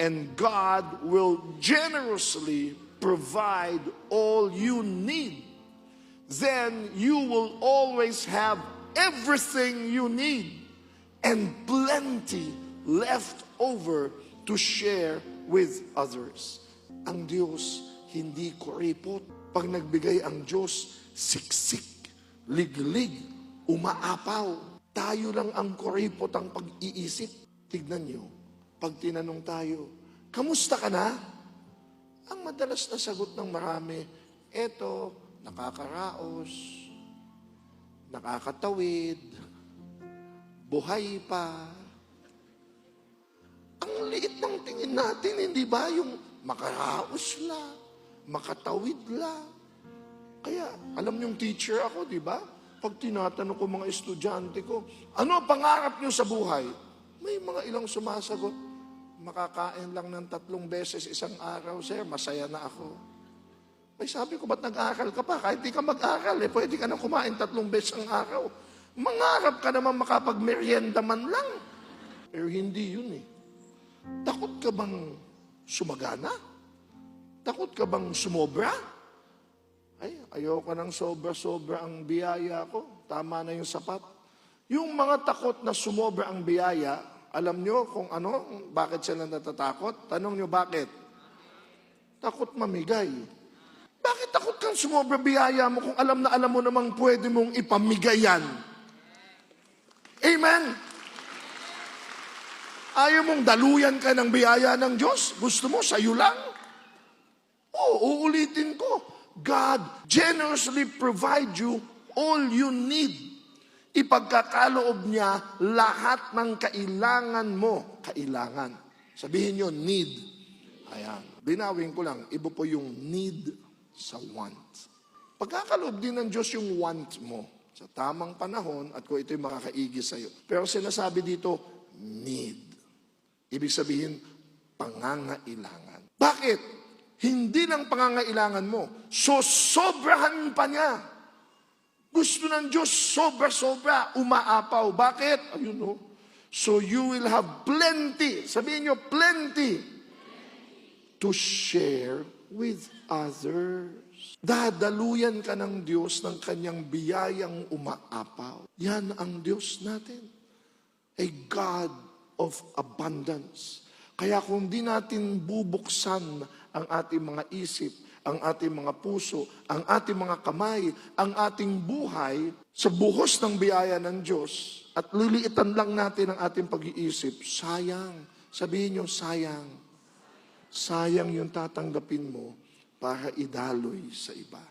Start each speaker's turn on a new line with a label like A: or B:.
A: and God will generously provide all you need. Then you will always have everything you need and plenty left over to share with others. Ang Diyos hindi kuripot. Pag nagbigay ang Diyos, siksik, liglig, umaapaw. Tayo lang ang kuripot ang pag-iisip. Tignan nyo, pag tinanong tayo, kamusta ka na? Ang madalas na sagot ng marami, eto, nakakaraos, nakakatawid, buhay pa. Ang liit ng tingin natin, hindi ba? Yung makaraos lang, makatawid lang. Kaya, alam niyong teacher ako, di ba? Pag tinatanong ko mga estudyante ko, ano ang pangarap niyo sa buhay? May mga ilang sumasagot, makakain lang ng 3 beses isang araw, sir, masaya na ako. Ay, sabi ko, ba't nag-aaral ka pa? Kahit di ka mag-aaral, pwede ka na kumain 3 beses ang araw. Mangarap ka naman makapag-merienda man lang. Pero hindi yun eh. Takot ka bang sumagana? Takot ka bang sumobra? Ay, ayoko ng sobra-sobra ang biyaya ko. Tama na yung sapat. Yung mga takot na sumobra ang biyaya, alam nyo kung ano, bakit sila natatakot? Tanong nyo bakit? Takot mamigay. Bakit takot kang sumobra biyaya mo kung alam na alam mo namang pwede mong ipamigay yan? Amen? Ayaw mong daluyan ka ng biyaya ng Diyos? Gusto mo, sa'yo lang? Oo, uulitin ko. God generously provide you all you need. Ipagkakaloob niya lahat ng kailangan mo. Kailangan. Sabihin nyo, need. Ayan. Binawin ko lang, iba po yung need sa want. Pagkakaloob din ng Diyos yung want mo sa tamang panahon at kung ito'y makakaigi sa'yo. Pero sinasabi dito, need. Ibig sabihin, pangangailangan. Bakit? Hindi lang pangangailangan mo. Sobrahan pa niya. Gusto ng Diyos, sobra-sobra, umaapaw. Bakit? Ayun o. So you will have plenty. Sabihin nyo, plenty. To share with others. Dadaluyan ka ng Diyos ng kanyang biyayang umaapaw. Yan ang Diyos natin. A God of abundance. Kaya kung di natin bubuksan ang ating mga isip, ang ating mga puso, ang ating mga kamay, ang ating buhay sa buhos ng biyaya ng Diyos at liliitan lang natin ang ating pag-iisip, sayang. Sabihin nyo, sayang. Sayang yung tatanggapin mo para idaloy sa iba.